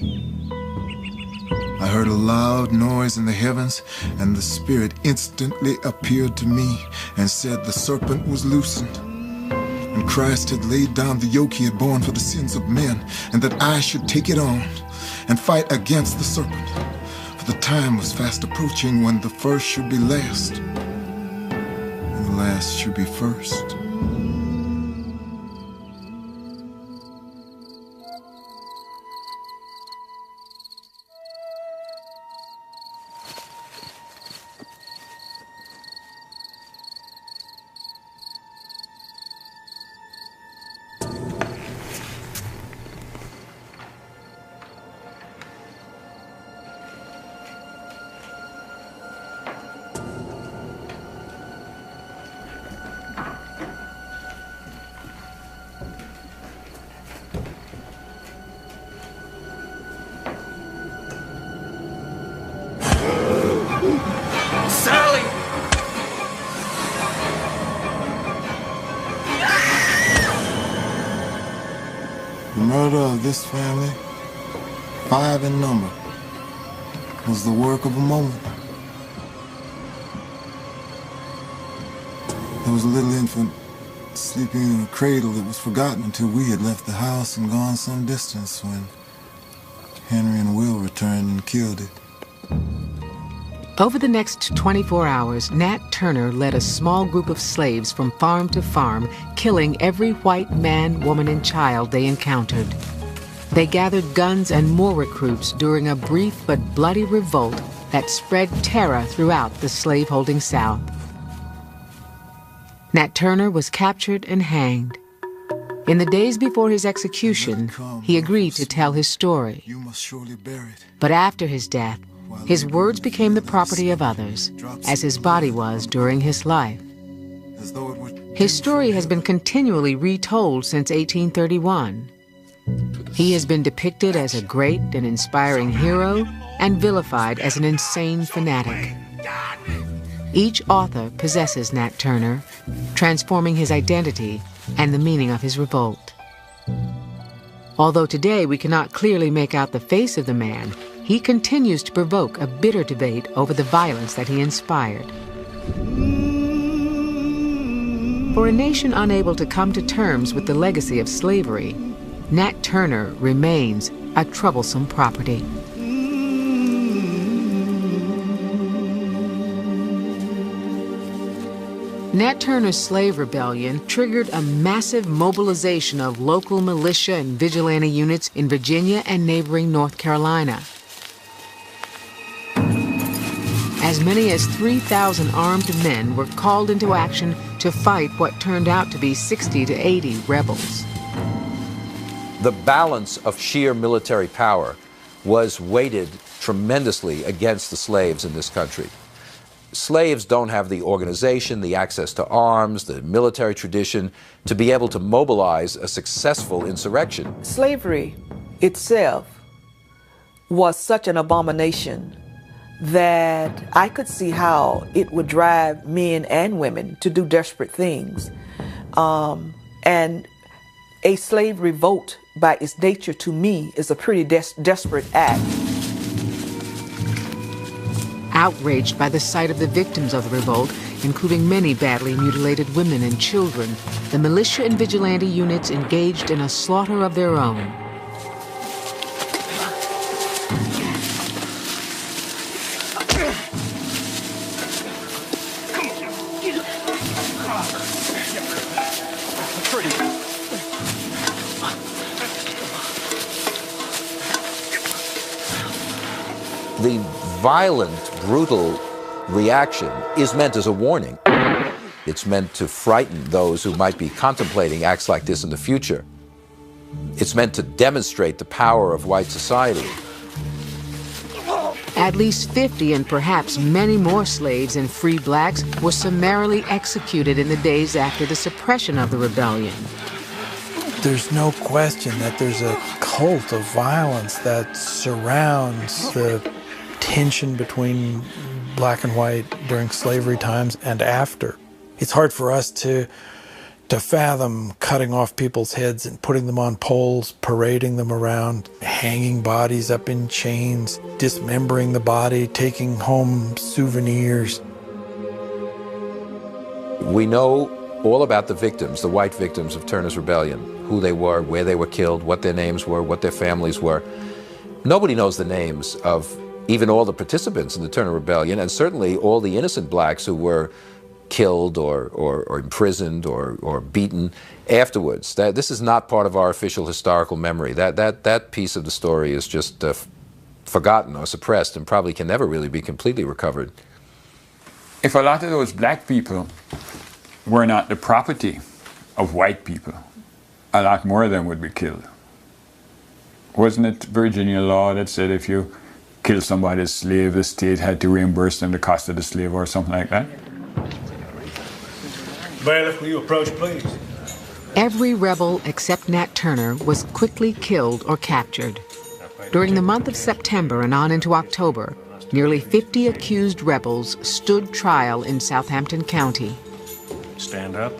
I heard a loud noise in the heavens, and the Spirit instantly appeared to me and said the serpent was loosened, and Christ had laid down the yoke he had borne for the sins of men, and that I should take it on and fight against the serpent. For the time was fast approaching when the first should be last, and the last should be first. The murder of this family, 5 in number, was the work of a moment. There was a little infant sleeping in a cradle that was forgotten until we had left the house and gone some distance when Henry and Will returned and killed it. Over the next 24 hours, Nat Turner led a small group of slaves from farm to farm, killing every white man, woman, and child they encountered. They gathered guns and more recruits during a brief but bloody revolt that spread terror throughout the slave-holding South. Nat Turner was captured and hanged. In the days before his execution, he agreed to tell his story. But after his death, his words became the property of others, as his body was during his life. His story has been continually retold since 1831. He has been depicted as a great and inspiring hero and vilified as an insane fanatic. Each author possesses Nat Turner, transforming his identity and the meaning of his revolt. Although today we cannot clearly make out the face of the man, he continues to provoke a bitter debate over the violence that he inspired. For a nation unable to come to terms with the legacy of slavery, Nat Turner remains a troublesome property. Nat Turner's slave rebellion triggered a massive mobilization of local militia and vigilante units in Virginia and neighboring North Carolina. As many as 3,000 armed men were called into action to fight what turned out to be 60 to 80 rebels. The balance of sheer military power was weighted tremendously against the slaves in this country. Slaves don't have the organization, the access to arms, the military tradition to be able to mobilize a successful insurrection. Slavery itself was such an abomination that I could see how it would drive men and women to do desperate things. And a slave revolt, by its nature to me, is a pretty desperate act. Outraged by the sight of the victims of the revolt, including many badly mutilated women and children, the militia and vigilante units engaged in a slaughter of their own. The violent, brutal reaction is meant as a warning. It's meant to frighten those who might be contemplating acts like this in the future. It's meant to demonstrate the power of white society. At least 50 and perhaps many more slaves and free blacks were summarily executed in the days after the suppression of the rebellion. There's no question that there's a cult of violence that surrounds the tension between black and white during slavery times and after. It's hard for us to To fathom cutting off people's heads and putting them on poles, parading them around, hanging bodies up in chains, dismembering the body, taking home souvenirs. We know all about the victims, the white victims of Turner's Rebellion, who they were, where they were killed, what their names were, what their families were. Nobody knows the names of even all the participants in the Turner Rebellion, and certainly all the innocent blacks who were killed or imprisoned or beaten afterwards. This is not part of our official historical memory. That piece of the story is just forgotten or suppressed and probably can never really be completely recovered. If a lot of those black people were not the property of white people, a lot more of them would be killed. Wasn't it Virginia law that said if you kill somebody's slave, the state had to reimburse them the cost of the slave or something like that? Bailiff, will you approach, please? Every rebel except Nat Turner was quickly killed or captured. During the month of September and on into October, nearly 50 accused rebels stood trial in Southampton County. Stand up.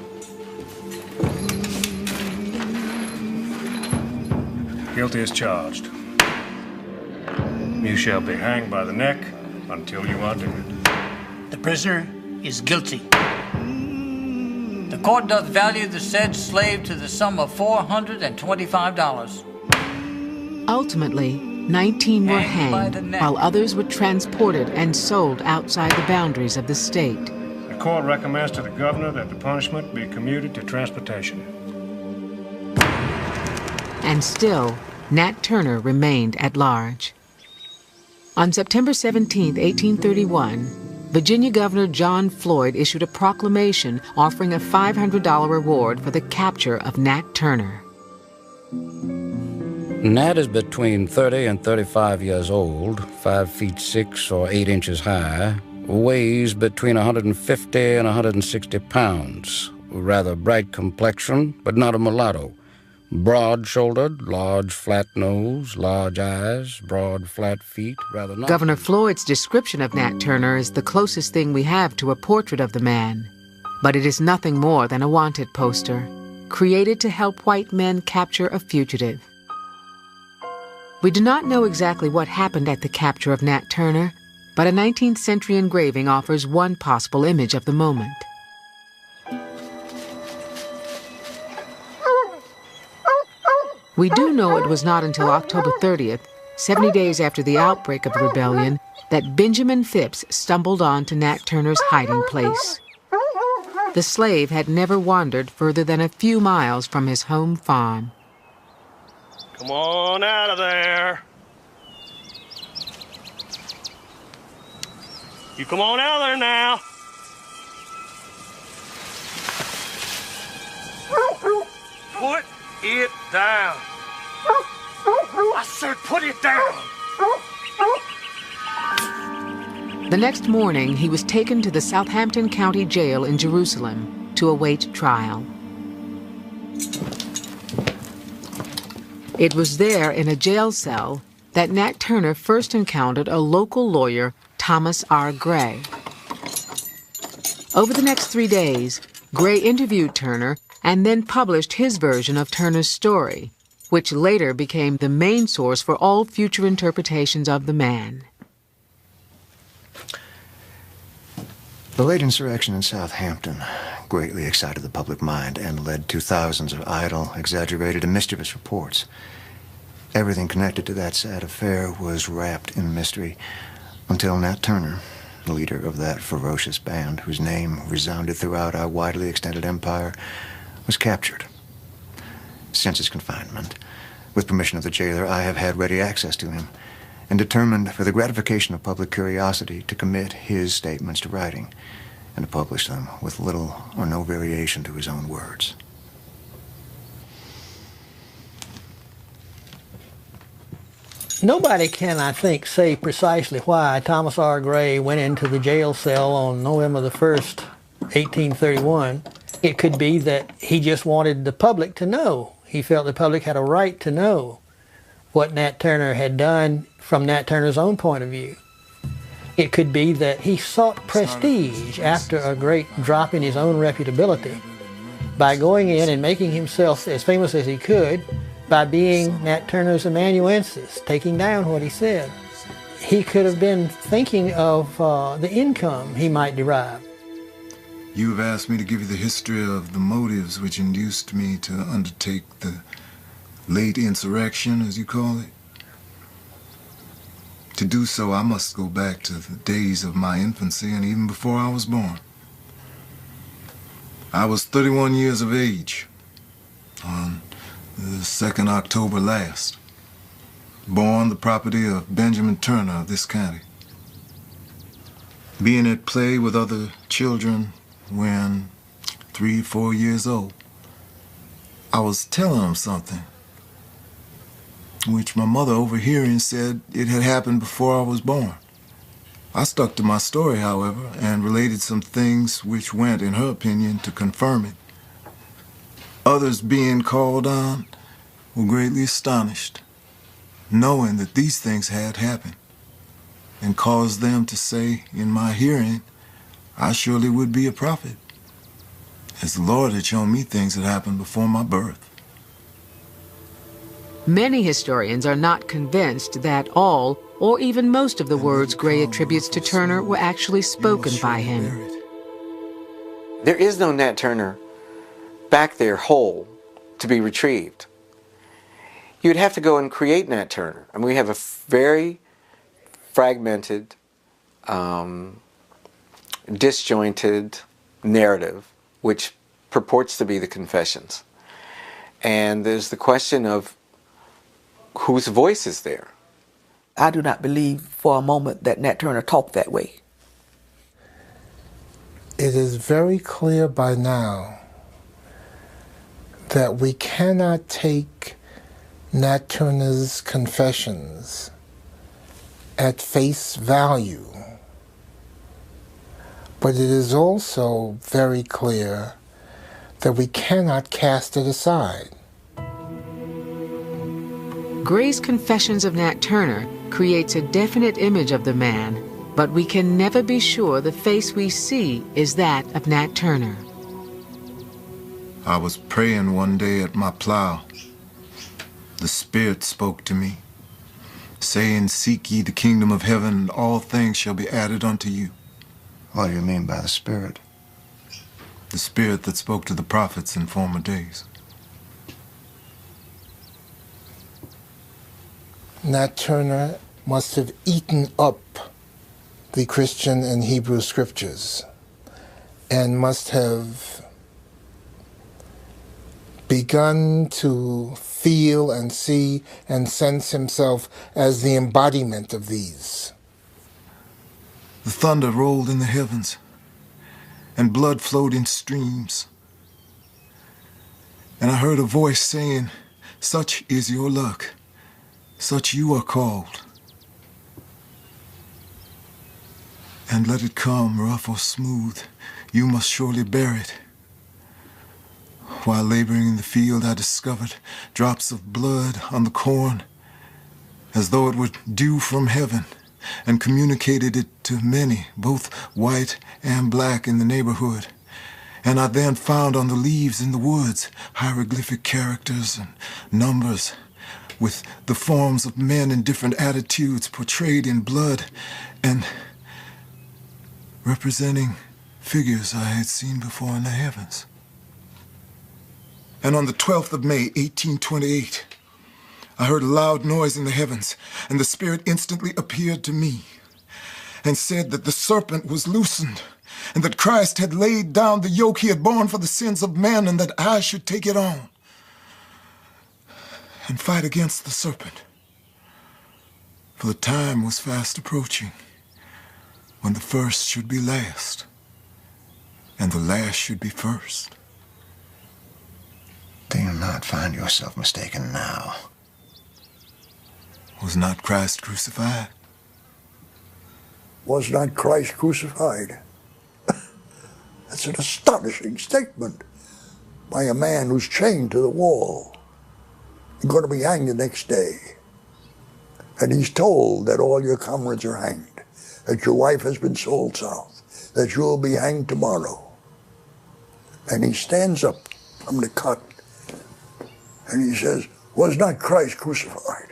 Guilty as charged. You shall be hanged by the neck until you are dead. The prisoner is guilty. The court doth value the said slave to the sum of $425. Ultimately, 19 were hanged, while others were transported and sold outside the boundaries of the state. The court recommends to the governor that the punishment be commuted to transportation. And still, Nat Turner remained at large. On September 17, 1831, Virginia Governor John Floyd issued a proclamation offering a $500 reward for the capture of Nat Turner. Nat is between 30 and 35 years old, 5 feet 6 or 8 inches high, weighs between 150 and 160 pounds, rather bright complexion, but not a mulatto. Broad-shouldered, large flat nose, large eyes, broad flat feet, rather not. Governor Floyd's description of Nat Turner is the closest thing we have to a portrait of the man. But it is nothing more than a wanted poster, created to help white men capture a fugitive. We do not know exactly what happened at the capture of Nat Turner, but a 19th century engraving offers one possible image of the moment. We do know it was not until October 30th, 70 days after the outbreak of the rebellion, that Benjamin Phipps stumbled on to Nat Turner's hiding place. The slave had never wandered further than a few miles from his home farm. Come on out of there. You come on out of there now. Put it down. I said put it down. The next morning, he was taken to the Southampton County Jail in Jerusalem to await trial. It was there in a jail cell that Nat Turner first encountered a local lawyer, Thomas R. Gray. Over the next 3 days, Gray interviewed Turner and then published his version of Turner's story, which later became the main source for all future interpretations of the man. The late insurrection in Southampton greatly excited the public mind and led to thousands of idle, exaggerated, and mischievous reports. Everything connected to that sad affair was wrapped in mystery until Nat Turner, the leader of that ferocious band whose name resounded throughout our widely extended empire, was captured. Since his confinement, with permission of the jailer, I have had ready access to him and determined, for the gratification of public curiosity, to commit his statements to writing and to publish them with little or no variation to his own words. Nobody can, I think, say precisely why Thomas R. Gray went into the jail cell on November the 1st, 1831. It could be that he just wanted the public to know. He felt the public had a right to know what Nat Turner had done from Nat Turner's own point of view. It could be that he sought prestige after a great drop in his own reputability. by going in and making himself as famous as he could by being Nat Turner's amanuensis, taking down what he said. He could have been thinking of the income he might derive. You have asked me to give you the history of the motives which induced me to undertake the late insurrection, as you call it. To do so, I must go back to the days of my infancy and even before I was born. I was 31 years of age on the 2nd October last, born the property of Benjamin Turner of this county. Being at play with other children when 3, 4 years old, I was telling them something, which my mother overhearing said it had happened before I was born. I stuck to my story, however, and related some things which went, in her opinion, to confirm it. Others being called on were greatly astonished, knowing that these things had happened, and caused them to say in my hearing, I surely would be a prophet, as the Lord had shown me things that happened before my birth. Many historians are not convinced that all, or even most of the words Gray attributes to Turner were actually spoken by him. There is no Nat Turner back there whole to be retrieved. You'd have to go and create Nat Turner. I mean, we have a very fragmented, disjointed narrative which purports to be the Confessions. And there's the question of whose voice is there? I do not believe for a moment that Nat Turner talked that way. It is very clear by now that we cannot take Nat Turner's confessions at face value. But it is also very clear that we cannot cast it aside. Gray's Confessions of Nat Turner creates a definite image of the man, but we can never be sure the face we see is that of Nat Turner. I was praying one day at my plow. The Spirit spoke to me, saying, Seek ye the kingdom of heaven, and all things shall be added unto you. What do you mean by the Spirit? The Spirit that spoke to the prophets in former days. Nat Turner must have eaten up the Christian and Hebrew scriptures and must have begun to feel and see and sense himself as the embodiment of these. The thunder rolled in the heavens, and blood flowed in streams. And I heard a voice saying, Such is your luck. Such you are called. And let it come, rough or smooth, you must surely bear it. While laboring in the field, I discovered drops of blood on the corn, as though it were dew from heaven, and communicated it to many, both white and black in the neighborhood. And I then found on the leaves in the woods hieroglyphic characters and numbers, with the forms of men in different attitudes portrayed in blood and representing figures I had seen before in the heavens. And on the 12th of May, 1828, I heard a loud noise in the heavens, and the Spirit instantly appeared to me and said that the serpent was loosened, and that Christ had laid down the yoke he had borne for the sins of men, and that I should take it on and fight against the serpent. For the time was fast approaching when the first should be last and the last should be first. Do you not find yourself mistaken now? Was not Christ crucified? Was not Christ crucified? That's an astonishing statement by a man who's chained to the wall. You're going to be hanged the next day. And he's told that all your comrades are hanged, that your wife has been sold south, that you'll be hanged tomorrow. And he stands up from the cut. And he says, was not Christ crucified?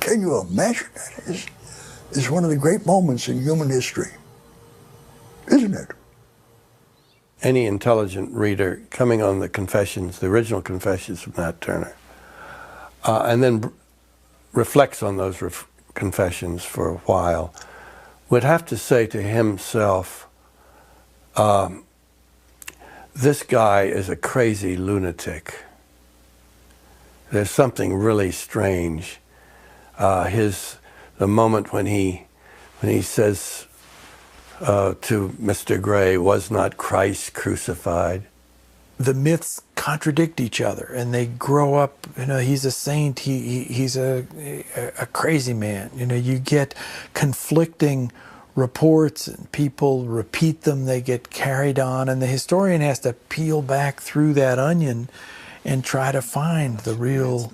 Can you imagine that? It's one of the great moments in human history, isn't it? Any intelligent reader coming on the confessions, the original confessions from Nat Turner, and then reflects on those confessions for a while, would have to say to himself, this guy is a crazy lunatic. There's something really strange. The moment when he says to Mr. Gray, was not Christ crucified? The myths contradict each other, and they grow up. You know, he's a saint. He's a crazy man. You know, you get conflicting reports, and people repeat them. They get carried on, and the historian has to peel back through that onion and try to find the real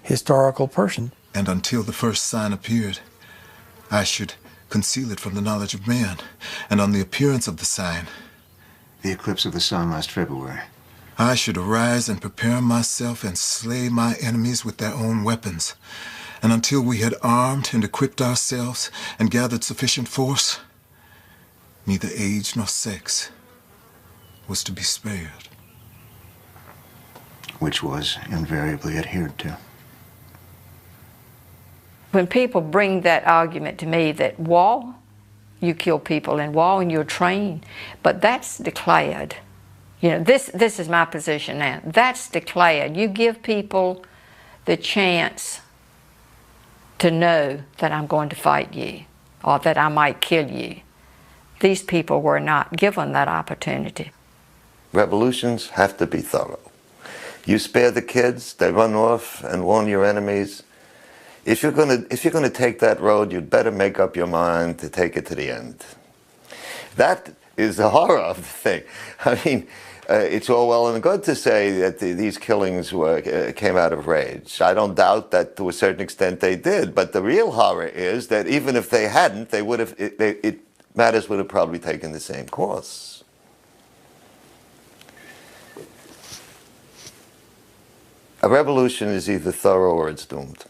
historical person. And until the first sign appeared, I should conceal it from the knowledge of man, and on the appearance of the sign, the eclipse of the sun last February, I should arise and prepare myself and slay my enemies with their own weapons. And until we had armed and equipped ourselves and gathered sufficient force, neither age nor sex was to be spared. Which was invariably adhered to. When people bring that argument to me that war, you kill people in war and you're trained, but that's declared. You know, this is my position now. That's declared. You give people the chance to know that I'm going to fight you or that I might kill you. These people were not given that opportunity. Revolutions have to be thorough. You spare the kids, they run off and warn your enemies. If you're gonna take that road, you'd better make up your mind to take it to the end. That is the horror of the thing. I mean, it's all well and good to say that these killings came out of rage. I don't doubt that to a certain extent they did, but the real horror is that even if they hadn't, they would have. Matters would have probably taken the same course. A revolution is either thorough or it's doomed.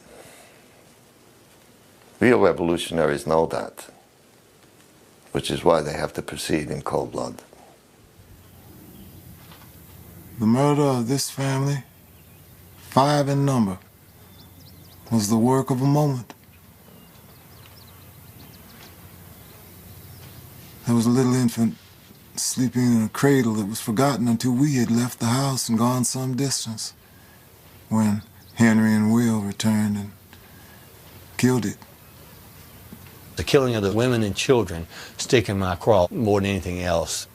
Real revolutionaries know that, which is why they have to proceed in cold blood. The murder of this family, 5 in number, was the work of a moment. There was a little infant sleeping in a cradle that was forgotten until we had left the house and gone some distance, when Henry and Will returned and killed it. The killing of the women and children stick in my craw more than anything else.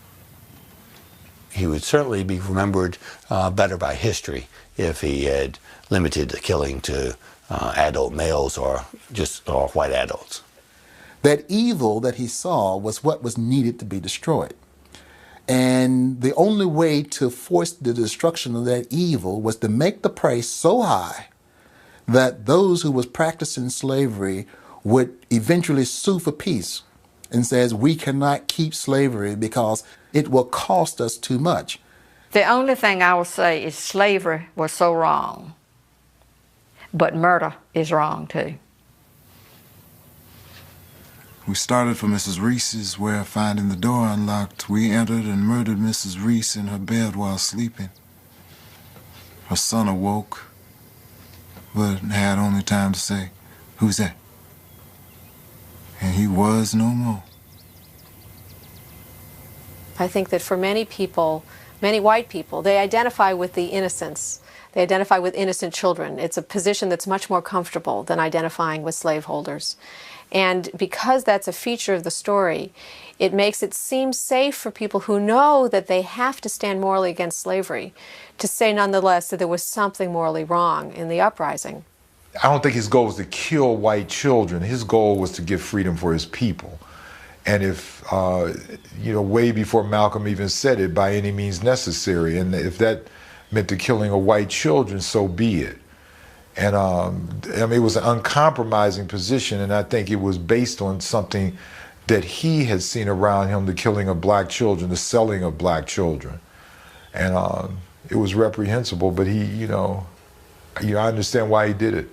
He would certainly be remembered better by history if he had limited the killing to adult males or white adults. That evil that he saw was what was needed to be destroyed. And the only way to force the destruction of that evil was to make the price so high that those who was practicing slavery would eventually sue for peace and says, we cannot keep slavery because it will cost us too much. The only thing I will say is slavery was so wrong, but murder is wrong too. We started for Mrs. Reese's, where, finding the door unlocked, we entered and murdered Mrs. Reese in her bed while sleeping. Her son awoke, but had only time to say, "Who's that?" And he was no more. I think that for many people, many white people, they identify with the innocents. They identify with innocent children. It's a position that's much more comfortable than identifying with slaveholders. And because that's a feature of the story, it makes it seem safe for people who know that they have to stand morally against slavery to say nonetheless that there was something morally wrong in the uprising. I don't think his goal was to kill white children. His goal was to give freedom for his people. And if, way before Malcolm even said it, by any means necessary, and if that meant the killing of white children, so be it. And it was an uncompromising position, and I think it was based on something that he had seen around him, the killing of black children, the selling of black children. And it was reprehensible, but he, I understand why he did it.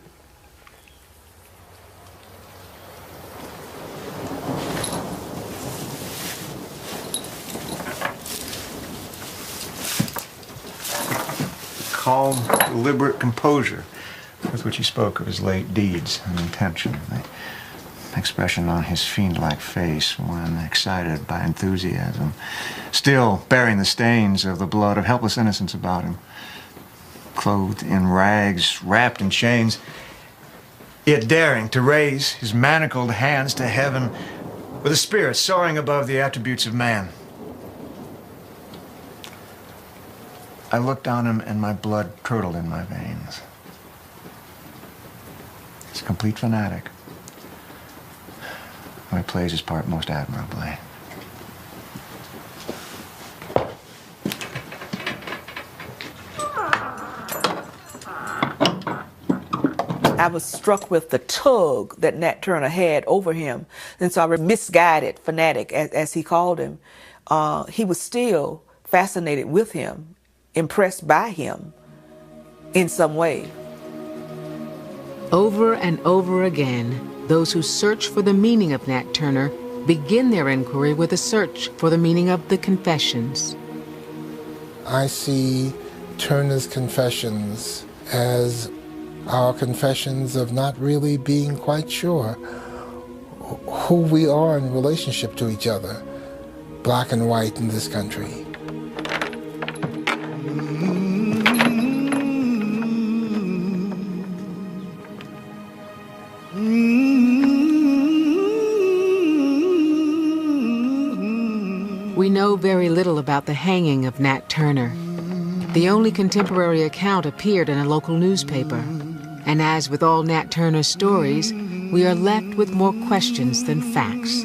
Calm, deliberate composure with which he spoke of his late deeds and intention. The expression on his fiend-like face, one excited by enthusiasm, still bearing the stains of the blood of helpless innocents about him. Clothed in rags, wrapped in chains, yet daring to raise his manacled hands to heaven with a spirit soaring above the attributes of man. I looked on him and my blood curdled in my veins. He's a complete fanatic. And he plays his part most admirably. I was struck with the tug that Nat Turner had over him. And so I was misguided fanatic, as he called him. He was still fascinated with him, impressed by him in some way. Over and over again, those who search for the meaning of Nat Turner begin their inquiry with a search for the meaning of the Confessions. I see Turner's Confessions as our confessions of not really being quite sure who we are in relationship to each other, black and white in this country. We know very little about the hanging of Nat Turner. The only contemporary account appeared in a local newspaper. And as with all Nat Turner stories, we are left with more questions than facts.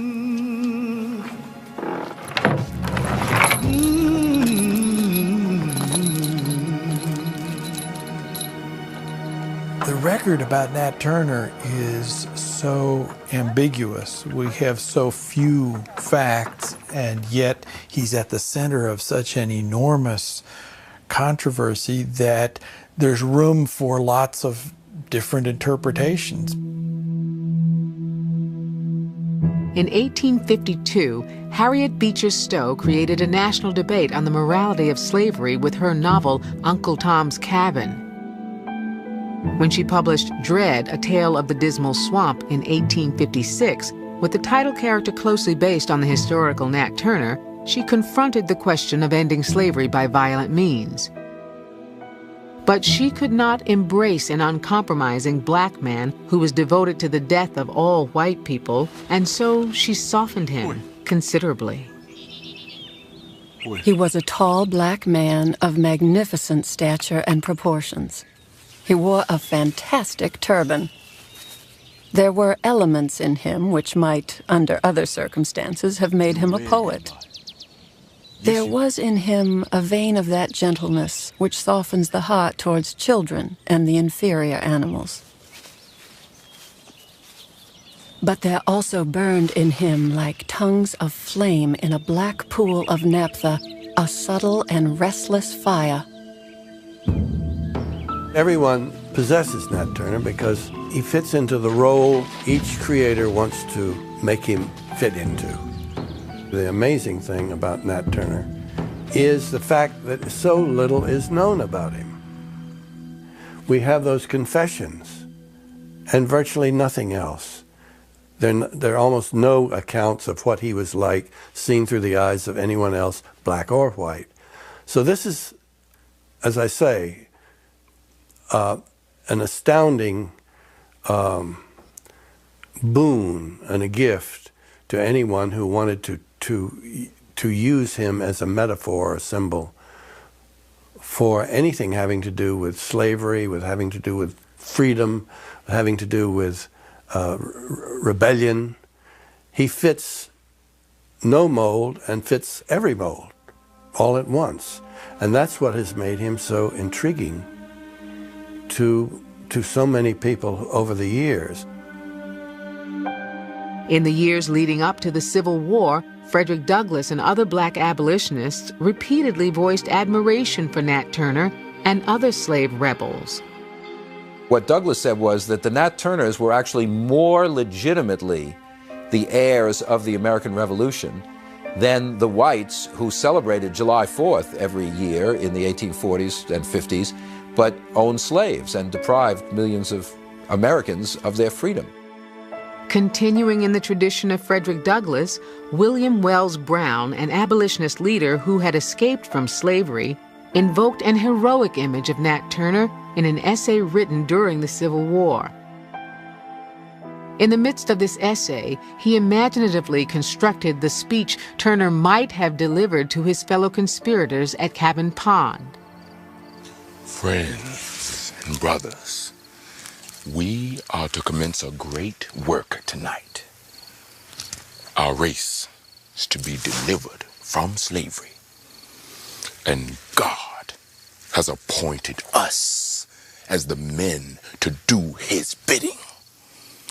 The record about Nat Turner is so ambiguous. We have so few facts, and yet he's at the center of such an enormous controversy that there's room for lots of different interpretations. In 1852, Harriet Beecher Stowe created a national debate on the morality of slavery with her novel Uncle Tom's Cabin. When she published Dread, A Tale of the Dismal Swamp in 1856, with the title character closely based on the historical Nat Turner, she confronted the question of ending slavery by violent means. But she could not embrace an uncompromising black man who was devoted to the death of all white people, and so she softened him considerably. He was a tall black man of magnificent stature and proportions. He wore a fantastic turban. There were elements in him which might, under other circumstances, have made him a poet. There was in him a vein of that gentleness which softens the heart towards children and the inferior animals. But there also burned in him, like tongues of flame in a black pool of naphtha, a subtle and restless fire. Everyone possesses Nat Turner because he fits into the role each creator wants to make him fit into. The amazing thing about Nat Turner is the fact that so little is known about him. We have those confessions and virtually nothing else. There are almost no accounts of what he was like seen through the eyes of anyone else, black or white. So this is, as I say, an astounding boon and a gift to anyone who wanted to use him as a metaphor or a symbol for anything having to do with slavery, with having to do with freedom, having to do with rebellion. He fits no mold and fits every mold all at once. And that's what has made him so intriguing to so many people over the years. In the years leading up to the Civil War, Frederick Douglass and other black abolitionists repeatedly voiced admiration for Nat Turner and other slave rebels. What Douglass said was that the Nat Turners were actually more legitimately the heirs of the American Revolution than the whites who celebrated July 4th every year in the 1840s and 50s, but owned slaves and deprived millions of Americans of their freedom. Continuing in the tradition of Frederick Douglass, William Wells Brown, an abolitionist leader who had escaped from slavery, invoked an heroic image of Nat Turner in an essay written during the Civil War. In the midst of this essay, he imaginatively constructed the speech Turner might have delivered to his fellow conspirators at Cabin Pond. Friends and brothers, we are to commence a great work tonight. Our race is to be delivered from slavery. And God has appointed us as the men to do his bidding.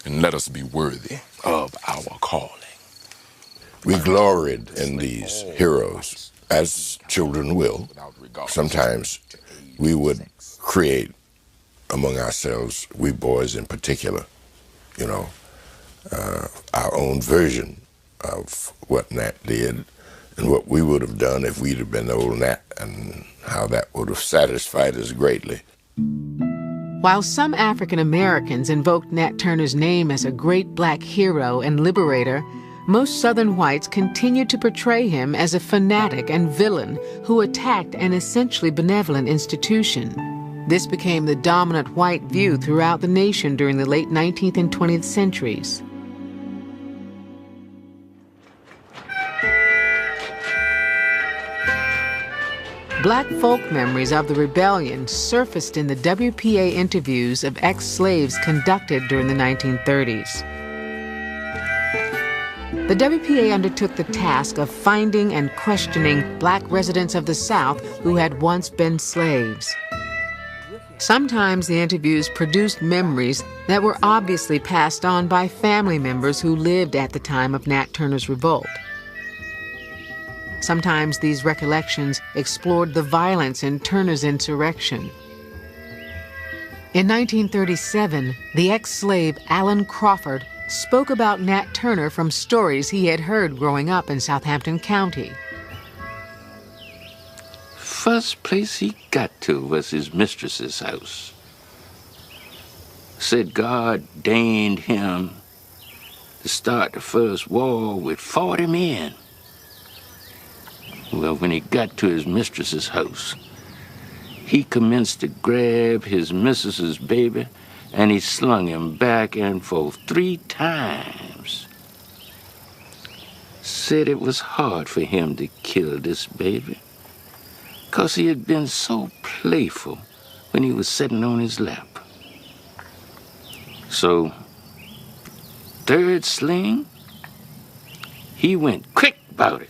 And let us be worthy of our calling. We gloried in these heroes, as children will. Sometimes we would create among ourselves, we boys in particular, you know, our own version of what Nat did and what we would have done if we'd have been old Nat, and how that would have satisfied us greatly. While some African Americans invoked Nat Turner's name as a great black hero and liberator, most Southern whites continued to portray him as a fanatic and villain who attacked an essentially benevolent institution. This became the dominant white view throughout the nation during the late 19th and 20th centuries. Black folk memories of the rebellion surfaced in the WPA interviews of ex-slaves conducted during the 1930s. The WPA undertook the task of finding and questioning black residents of the South who had once been slaves. Sometimes the interviews produced memories that were obviously passed on by family members who lived at the time of Nat Turner's revolt. Sometimes these recollections explored the violence in Turner's insurrection. In 1937, the ex-slave Allen Crawford spoke about Nat Turner from stories he had heard growing up in Southampton County. First place he got to was his mistress's house. Said God deigned him to start the first war with 40 men. Well, when he got to his mistress's house, he commenced to grab his missus's baby, and he slung him back and forth 3 times. Said it was hard for him to kill this baby, 'cause he had been so playful when he was sitting on his lap. So, 3rd sling, he went quick about it,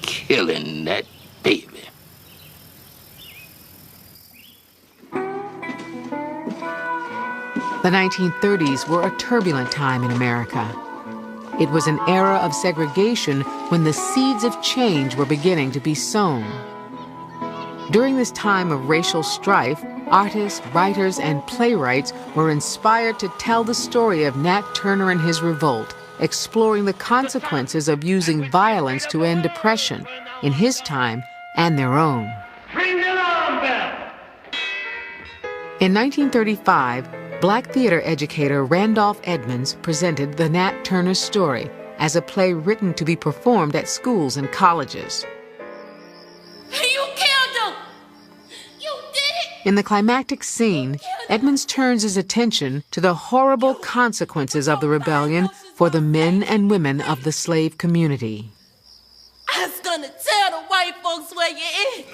killing that baby. The 1930s were a turbulent time in America. It was an era of segregation when the seeds of change were beginning to be sown. During this time of racial strife, artists, writers, and playwrights were inspired to tell the story of Nat Turner and his revolt, exploring the consequences of using violence to end oppression in his time and their own. Bring the alarm bell! In 1935, Black theater educator Randolph Edmonds presented the Nat Turner story as a play written to be performed at schools and colleges. You killed him! You did it! In the climactic scene, Edmonds turns his attention to the horrible consequences of the rebellion for the men and women of the slave community. I was gonna tell the white folks where you is.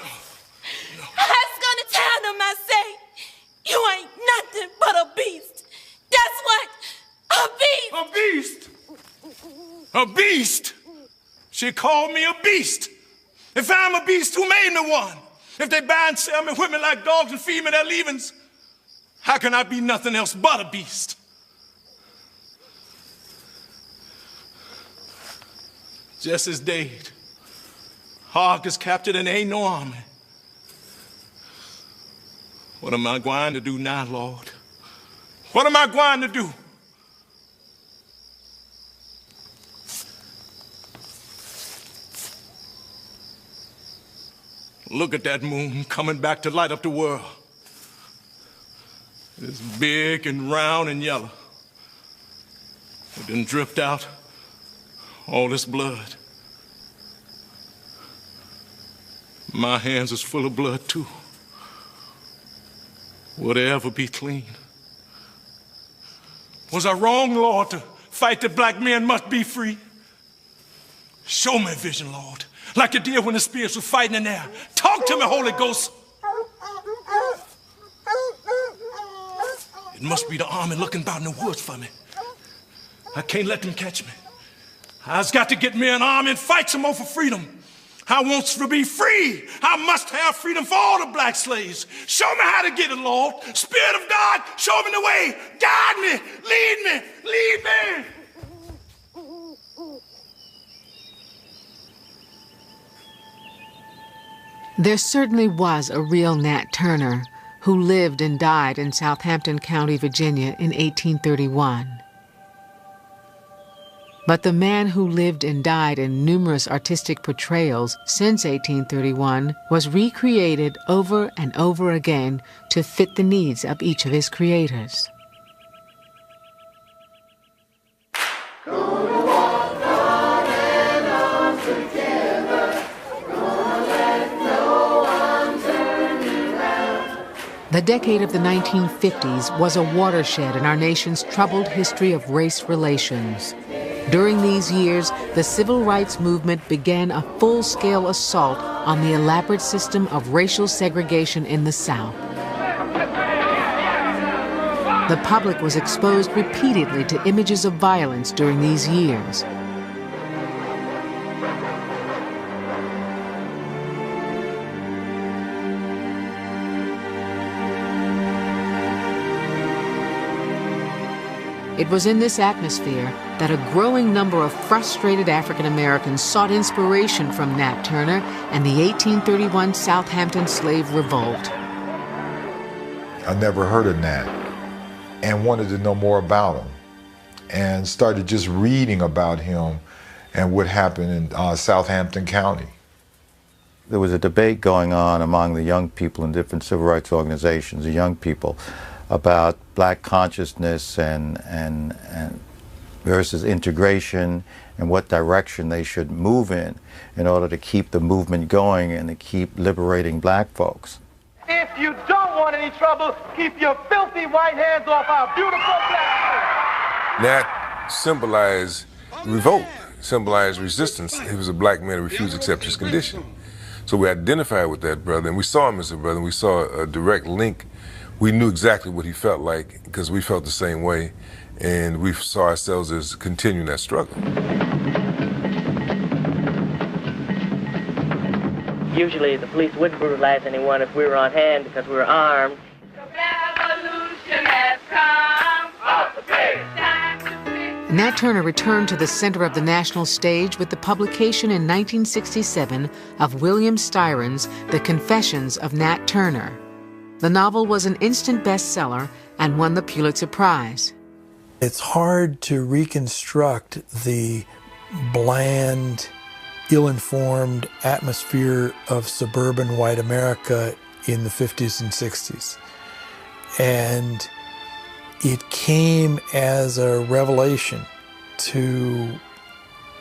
I was gonna tell them, I say, you ain't nothing but a beast. That's what, a beast. A beast? A beast? She called me a beast. If I'm a beast, who made me one? If they buy and sell me women like dogs and feed me their leavings, how can I be nothing else but a beast? just as dead. Hawk is captured and ain't no army. What am I going to do now, Lord? What am I going to do? Look at that moon coming back to light up the world. It's big and round and yellow. It done dripped out all this blood. My hands is full of blood too. Will they ever be clean? Was I wrong, Lord, to fight that black men must be free? Show me vision, Lord, like you did when the spirits were fighting in there. Talk to me, Holy Ghost. It must be the army looking about in the woods for me. I can't let them catch me. I've got to get me an army and fight some more for freedom. I want to be free. I must have freedom for all the black slaves. Show me how to get it, Lord. Spirit of God, show me the way. Guide me, lead me, lead me. There certainly was a real Nat Turner who lived and died in Southampton County, Virginia in 1831. But the man who lived and died in numerous artistic portrayals since 1831 was recreated over and over again to fit the needs of each of his creators. The decade of the 1950s was a watershed in our nation's troubled history of race relations. During these years, the civil rights movement began a full-scale assault on the elaborate system of racial segregation in the South. The public was exposed repeatedly to images of violence during these years. It was in this atmosphere that a growing number of frustrated African Americans sought inspiration from Nat Turner and the 1831 Southampton Slave Revolt. I never heard of Nat and wanted to know more about him and started just reading about him and what happened in Southampton County. There was a debate going on among the young people in different civil rights organizations, the young people, about black consciousness and versus integration and what direction they should move in order to keep the movement going and to keep liberating black folks. If you don't want any trouble, keep your filthy white hands off our beautiful black folks. Nat symbolized revolt, symbolized resistance. He was a black man who refused to accept his condition. So we identified with that brother, and we saw him as a brother, and we saw a direct link. We knew exactly what he felt like because we felt the same way, and we saw ourselves as continuing that struggle. Usually the police wouldn't brutalize anyone if we were on hand because we were armed. The revolution has come. Nat Turner returned to the center of the national stage with the publication in 1967 of William Styron's The Confessions of Nat Turner. The novel was an instant bestseller and won the Pulitzer Prize. It's hard to reconstruct the bland, ill-informed atmosphere of suburban white America in the 50s and 60s. And it came as a revelation to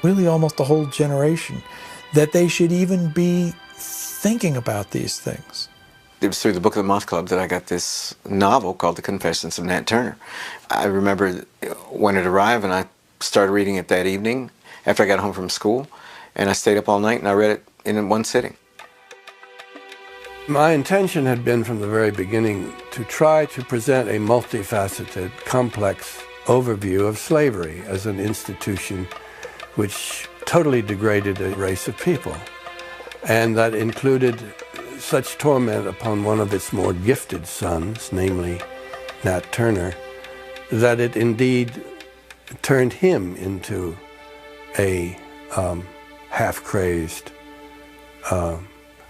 really almost a whole generation that they should even be thinking about these things. It was through the Book of the Month Club that I got this novel called The Confessions of Nat Turner. I remember when it arrived and I started reading it that evening after I got home from school, and I stayed up all night and I read it in one sitting. My intention had been from the very beginning to try to present a multifaceted, complex overview of slavery as an institution which totally degraded a race of people, and that included such torment upon one of its more gifted sons, namely Nat Turner, that it indeed turned him into a half-crazed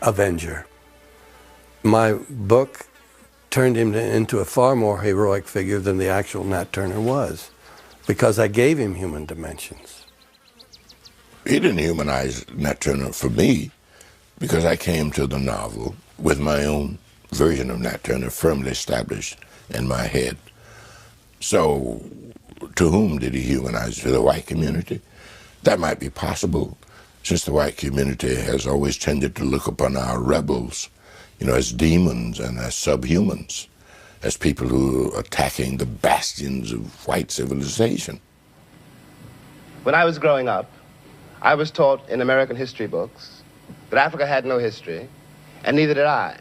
avenger. My book turned him into a far more heroic figure than the actual Nat Turner was, because I gave him human dimensions. He didn't humanize Nat Turner for me, because I came to the novel with my own version of Nat Turner firmly established in my head. So, to whom did he humanize? To the white community? That might be possible, since the white community has always tended to look upon our rebels, as demons and as subhumans, as people who are attacking the bastions of white civilization. When I was growing up, I was taught in American history books that Africa had no history, and neither did I.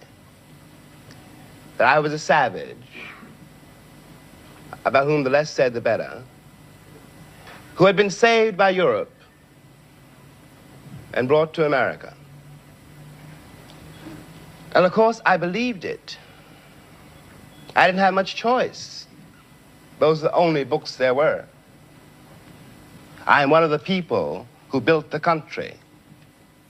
That I was a savage, about whom the less said the better, who had been saved by Europe and brought to America. And of course, I believed it. I didn't have much choice. Those are the only books there were. I am one of the people who built the country.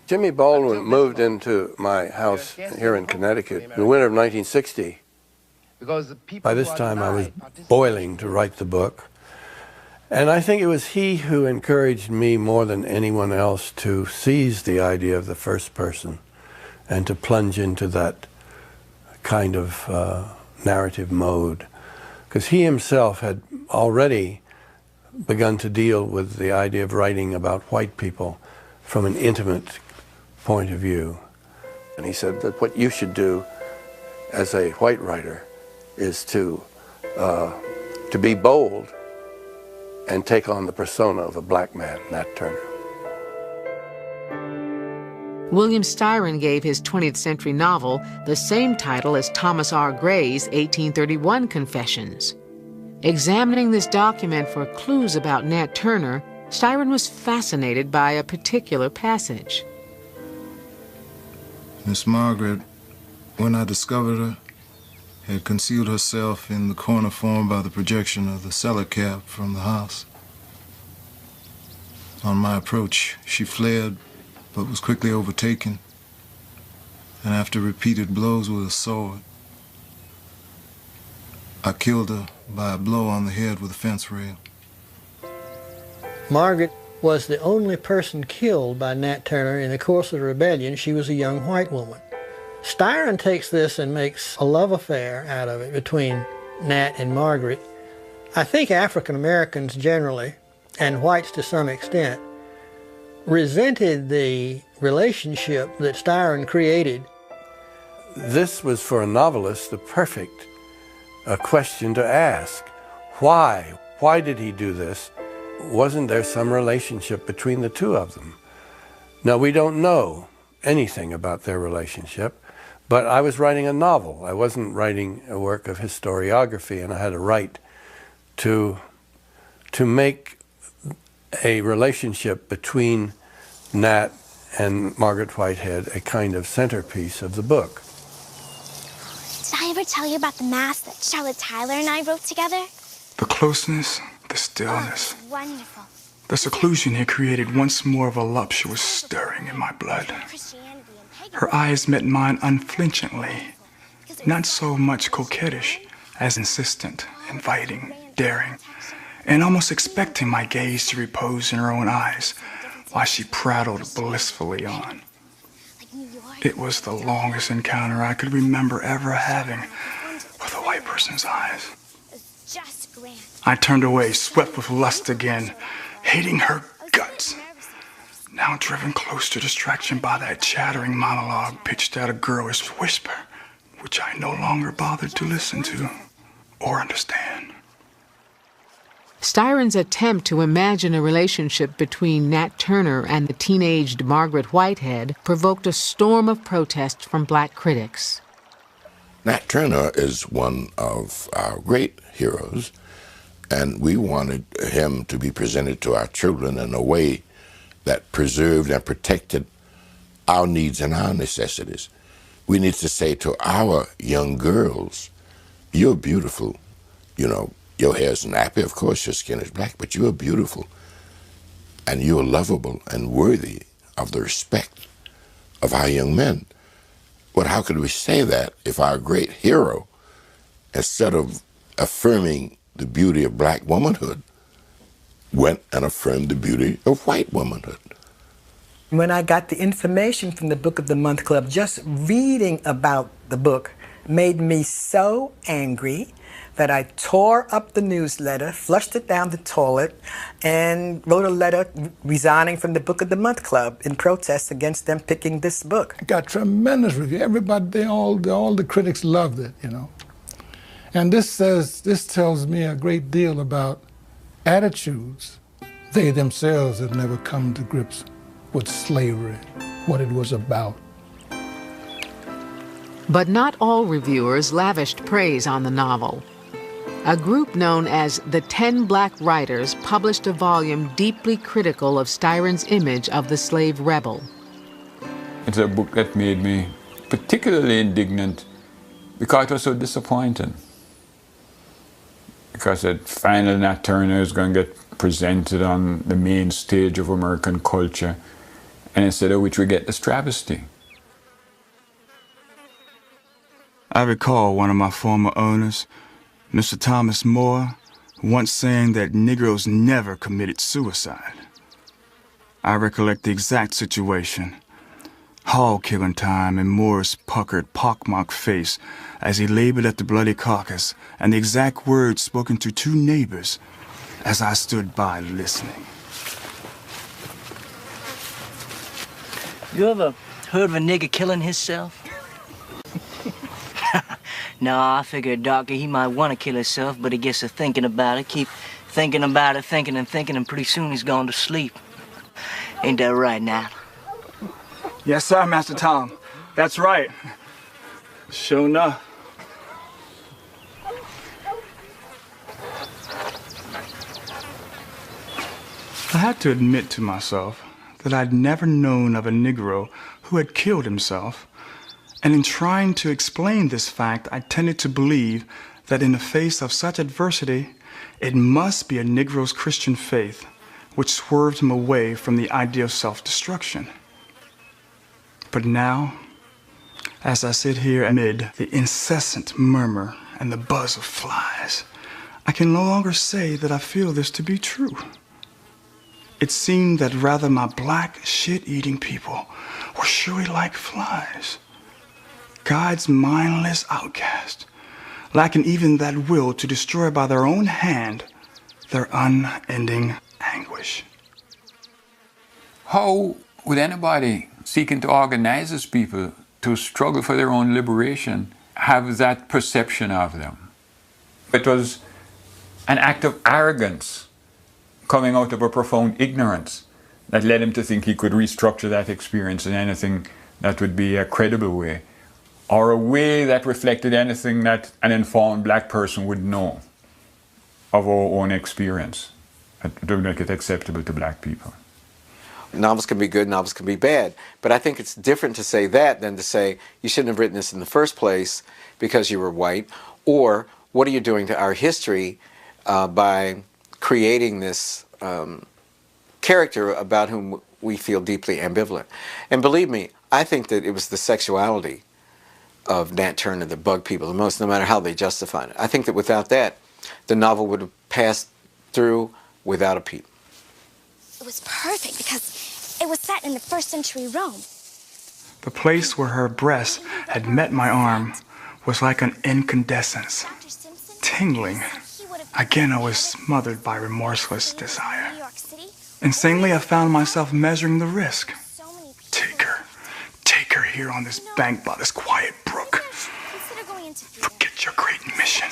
Jimmy Baldwin moved into my house here in Connecticut in the winter of 1960. By this time, I was boiling to write the book. And I think it was he who encouraged me more than anyone else to seize the idea of the first person and to plunge into that kind of narrative mode. Because he himself had already begun to deal with the idea of writing about white people from an intimate point of view. And he said that what you should do as a white writer is to be bold and take on the persona of a black man, Nat Turner. William Styron gave his 20th century novel the same title as Thomas R. Gray's 1831 Confessions. Examining this document for clues about Nat Turner, Styron was fascinated by a particular passage. Miss Margaret, when I discovered her, had concealed herself in the corner formed by the projection of the cellar cap from the house. On my approach, she fled, but was quickly overtaken, and after repeated blows with a sword, I killed her by a blow on the head with a fence rail. Margaret was the only person killed by Nat Turner in the course of the rebellion. She was a young white woman. Styron takes this and makes a love affair out of it between Nat and Margaret. I think African Americans generally, and whites to some extent, resented the relationship that Styron created. This was, for a novelist, the perfect question to ask. Why? Why did he do this? Wasn't there some relationship between the two of them? Now, we don't know anything about their relationship, but I was writing a novel. I wasn't writing a work of historiography, and I had a right to make a relationship between Nat and Margaret Whitehead a kind of centerpiece of the book. Did I ever tell you about the mass that Charlotte Tyler and I wrote together? The closeness, the stillness, Wonderful. the seclusion had created once more of a voluptuous stirring in my blood. Her eyes met mine unflinchingly, not so much coquettish as insistent, inviting, daring, and almost expecting my gaze to repose in her own eyes while she prattled blissfully on. It was the longest encounter I could remember ever having with a white person's eyes. I turned away, swept with lust again, hating her guts. Now driven close to distraction by that chattering monologue pitched at a girlish whisper, which I no longer bothered to listen to or understand. Styron's attempt to imagine a relationship between Nat Turner and the teenaged Margaret Whitehead provoked a storm of protest from black critics. Nat Turner is one of our great heroes, and we wanted him to be presented to our children in a way that preserved and protected our needs and our necessities. We need to say to our young girls, you're beautiful. You know, your hair's nappy, of course, your skin is black, but you're beautiful. And you're lovable and worthy of the respect of our young men. But how could we say that if our great hero, instead of affirming the beauty of black womanhood, went and affirmed the beauty of white womanhood? When I got the information from the Book of the Month Club, just reading about the book made me so angry that I tore up the newsletter, flushed it down the toilet, and wrote a letter resigning from the Book of the Month Club in protest against them picking this book. It got tremendous review. Everybody, all the critics loved it, you know. And this tells me a great deal about attitudes. They themselves had never come to grips with slavery, what it was about. But not all reviewers lavished praise on the novel. A group known as the 10 Black Writers published a volume deeply critical of Styron's image of the slave rebel. It's a book that made me particularly indignant because it was so disappointing. Because that finally Nat Turner is going to get presented on the main stage of American culture, and instead of which we get this travesty. I recall one of my former owners, Mr. Thomas Moore, once saying that Negroes never committed suicide. I recollect the exact situation. Hog-killing time in Moore's puckered, pockmarked face as he labored at the bloody carcass, and the exact words spoken to two neighbors as I stood by listening. You ever heard of a nigger killing himself? No, I figured Doctor, he might want to kill himself, but he gets to thinking about it, keep thinking about it, thinking, and pretty soon he's gone to sleep. Ain't that right, Nat? Yes, sir, Master Tom. That's right. Sure enough. I had to admit to myself that I'd never known of a Negro who had killed himself, and in trying to explain this fact, I tended to believe that in the face of such adversity, it must be a Negro's Christian faith which swerved him away from the idea of self-destruction. But now, as I sit here amid the incessant murmur and the buzz of flies, I can no longer say that I feel this to be true. It seemed that rather my black, shit-eating people were surely like flies, God's mindless outcast, lacking even that will to destroy by their own hand their unending anguish. How would anybody seeking to organize as people to struggle for their own liberation have that perception of them? It was an act of arrogance coming out of a profound ignorance that led him to think he could restructure that experience in anything that would be a credible way, or a way that reflected anything that an informed black person would know of our own experience, to make it acceptable to black people. Novels can be good, novels can be bad, but I think it's different to say that than to say you shouldn't have written this in the first place because you were white, or what are you doing to our history by creating this character about whom we feel deeply ambivalent. And believe me, I think that it was the sexuality of Nat Turner that bugged people the most, no matter how they justified it. I think that without that, the novel would have passed through without a peep. It was perfect because it was set in the 1st century Rome. The place where her breast had met my arm was like an incandescence, tingling. Again, I was smothered by remorseless desire. Insanely, I found myself measuring the risk. Take her here on this bank by this quiet brook. Forget your great mission.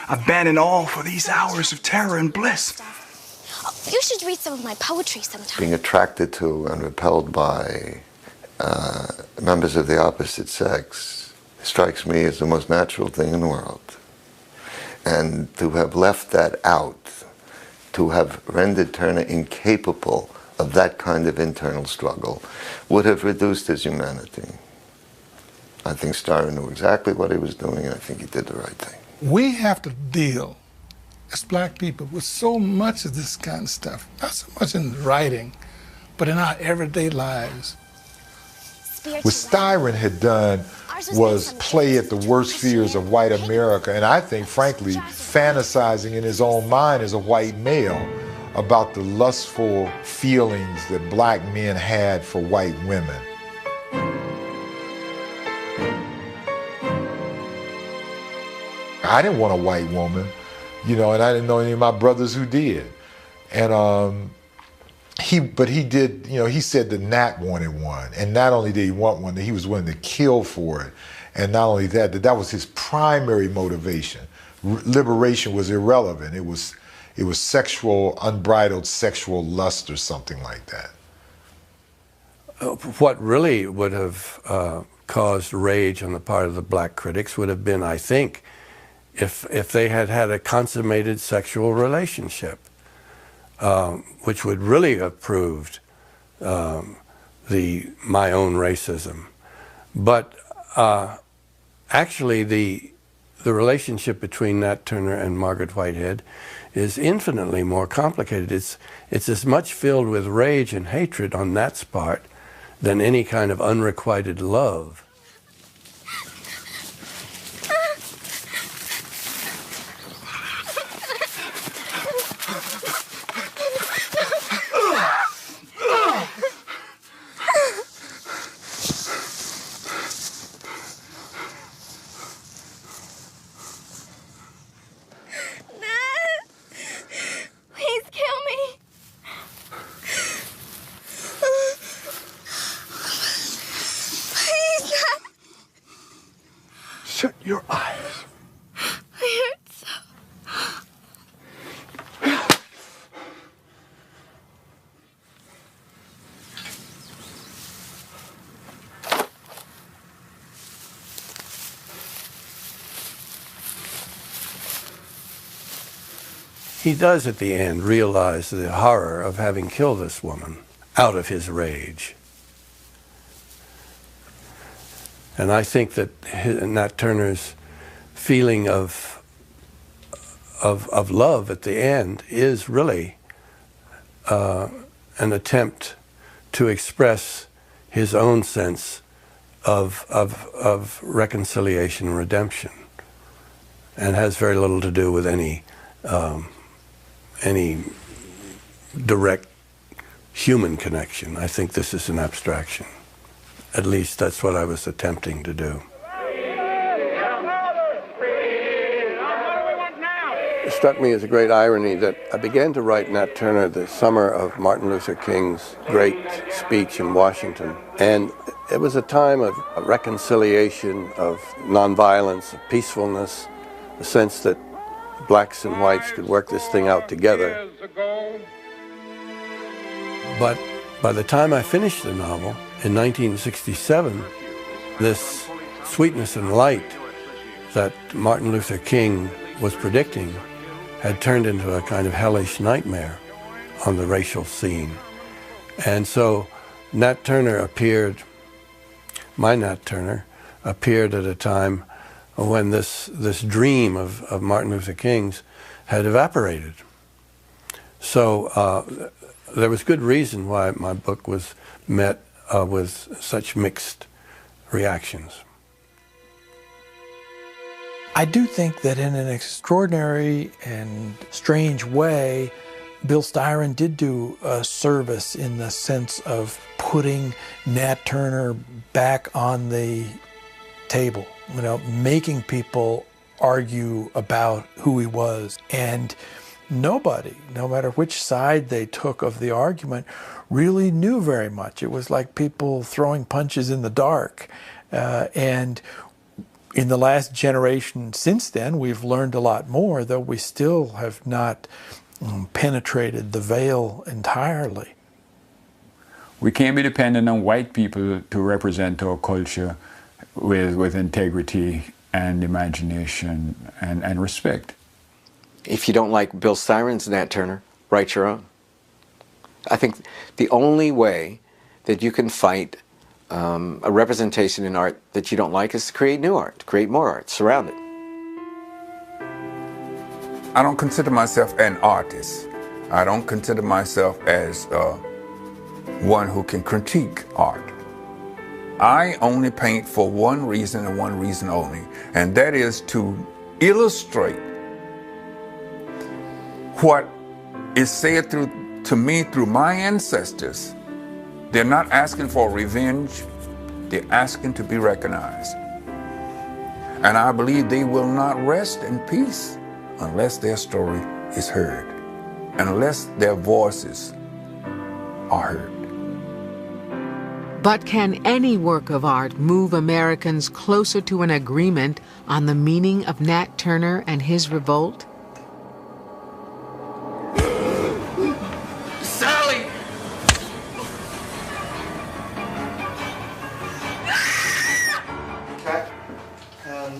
Abandon all for these hours of terror and bliss. You should read some of my poetry sometime. Being attracted to and repelled by members of the opposite sex strikes me as the most natural thing in the world. And to have left that out, to have rendered Turner incapable of that kind of internal struggle, would have reduced his humanity. I think Styron knew exactly what he was doing, and I think he did the right thing. We have to deal, as black people, with so much of this kind of stuff, not so much in writing, but in our everyday lives. What Styron had done was play at the worst fears of white America, and I think, frankly, fantasizing in his own mind as a white male about the lustful feelings that black men had for white women. I didn't want a white woman, you know, and I didn't know any of my brothers who did. And he did, you know, he said that Nat wanted one. And not only did he want one, that he was willing to kill for it. And not only that, that was his primary motivation. Liberation was irrelevant. It was sexual, unbridled sexual lust or something like that. What really would have caused rage on the part of the black critics would have been, I think, if they had had a consummated sexual relationship, which would really have proved my own racism. But actually, the relationship between Nat Turner and Margaret Whitehead is infinitely more complicated. It's as much filled with rage and hatred on Nat's part than any kind of unrequited love. Shut your eyes. I hurt so. He does at the end realize the horror of having killed this woman out of his rage. And I think that Nat Turner's feeling of love at the end is really an attempt to express his own sense of reconciliation and redemption, and has very little to do with any direct human connection. I think this is an abstraction. At least that's what I was attempting to do. It struck me as a great irony that I began to write Nat Turner the summer of Martin Luther King's great speech in Washington. And it was a time of reconciliation, of nonviolence, of peacefulness, a sense that blacks and whites could work this thing out together. But by the time I finished the novel, in 1967, this sweetness and light that Martin Luther King was predicting had turned into a kind of hellish nightmare on the racial scene. And so Nat Turner appeared, my Nat Turner, appeared at a time when this dream of Martin Luther King's had evaporated. So there was good reason why my book was met with such mixed reactions. I do think that in an extraordinary and strange way, Bill Styron did do a service in the sense of putting Nat Turner back on the table, you know, making people argue about who he was. And nobody, no matter which side they took of the argument, really knew very much. It was like people throwing punches in the dark. And in the last generation since then, we've learned a lot more, though we still have not penetrated the veil entirely. We can't be dependent on white people to represent our culture with integrity and imagination and respect. If you don't like Bill Styron's Nat Turner, write your own. I think the only way that you can fight a representation in art that you don't like is to create new art, to create more art, surround it. I don't consider myself an artist. I don't consider myself as one who can critique art. I only paint for one reason and one reason only, and that is to illustrate what is said to me through my ancestors. They're not asking for revenge, they're asking to be recognized. And I believe they will not rest in peace unless their story is heard, unless their voices are heard. But can any work of art move Americans closer to an agreement on the meaning of Nat Turner and his revolt? Sally!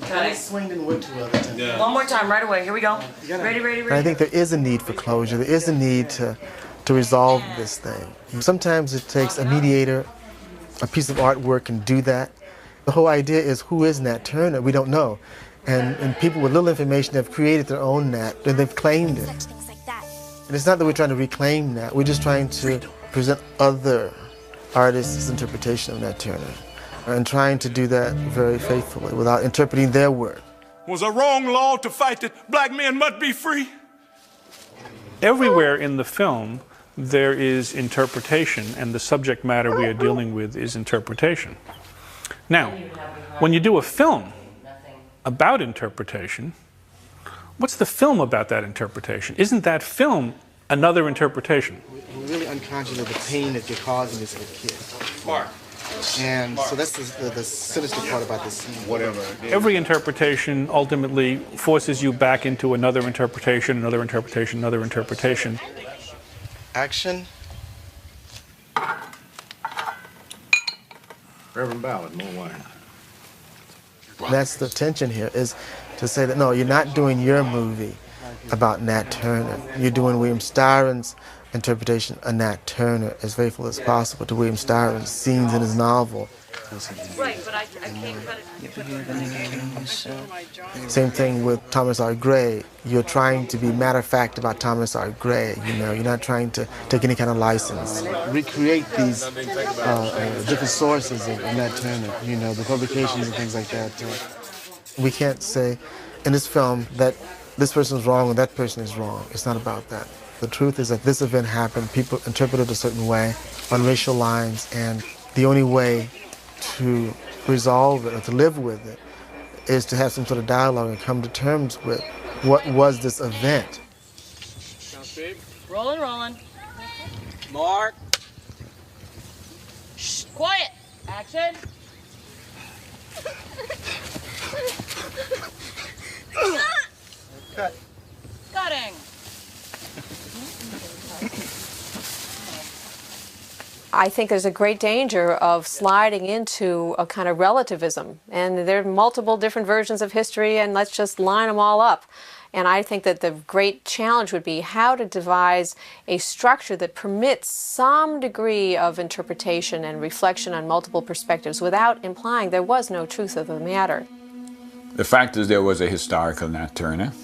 Cut it. Swinged and went to other times. One more time, right away. Here we go. Ready, ready, ready. I think there is a need for closure. There is a need to resolve this thing. Sometimes it takes a mediator. A piece of artwork can do that. The whole idea is, who is Nat Turner? We don't know. And people with little information have created their own Nat, and they've claimed it. And it's not that we're trying to reclaim Nat, we're just trying to present other artists' interpretation of Nat Turner, and trying to do that very faithfully without interpreting their work. Was a wrong law to fight that black men must be free? Everywhere in the film, there is interpretation, and the subject matter we are dealing with is interpretation. Now, when you do a film about interpretation, what's the film about that interpretation? Isn't that film another interpretation? We're really unconscious of the pain that you're causing this little kid. Mark. And so that's the sinister part about this scene. Whatever. Every interpretation ultimately forces you back into another interpretation, another interpretation, another interpretation. Action. Reverend Ballard, more wine. That's the tension here, is to say that, no, you're not doing your movie about Nat Turner. You're doing William Styron's interpretation of Nat Turner as faithful as possible to William Styron's scenes in his novel. Right, but I can't cut it. Same thing with Thomas R. Gray. You're trying to be matter-of-fact about Thomas R. Gray. You know, you're not trying to take any kind of license. Recreate these different sources of Nat Turner. You know, the publications and things like that. We can't say in this film that this person is wrong or that person is wrong. It's not about that. The truth is that this event happened. People interpret it a certain way on racial lines, and the only way to resolve it or to live with it is to have some sort of dialogue and come to terms with what was this event. Rolling, rolling. Mark. Shh, quiet. Action. Cut. Cutting. I think there's a great danger of sliding into a kind of relativism, and there are multiple different versions of history, and let's just line them all up. And I think that the great challenge would be how to devise a structure that permits some degree of interpretation and reflection on multiple perspectives without implying there was no truth of the matter. The fact is there was a historical Nat Turner.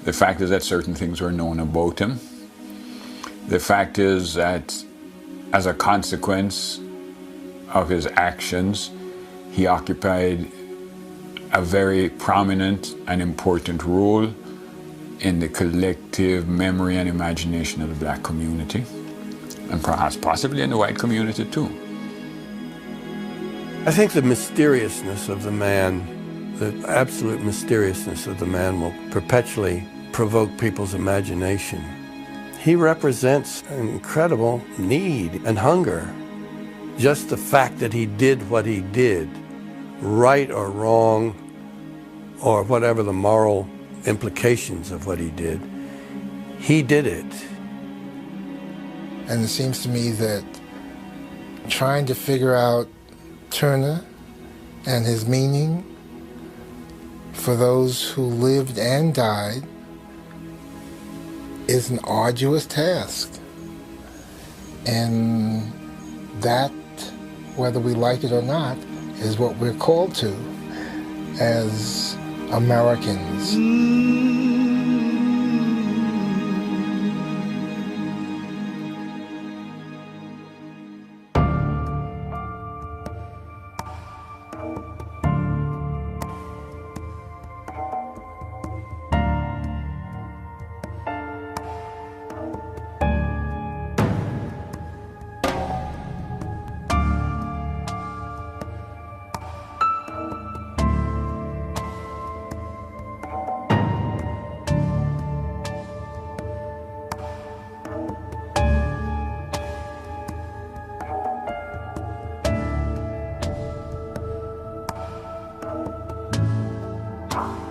The fact is that certain things were known about him. The fact is that as a consequence of his actions, he occupied a very prominent and important role in the collective memory and imagination of the black community, and perhaps possibly in the white community too. I think the mysteriousness of the man, the absolute mysteriousness of the man will perpetually provoke people's imagination. He represents an incredible need and hunger. Just the fact that he did what he did, right or wrong, or whatever the moral implications of what he did it. And it seems to me that trying to figure out Turner and his meaning for those who lived and died is an arduous task. And that, whether we like it or not, is what we're called to as Americans. Bye.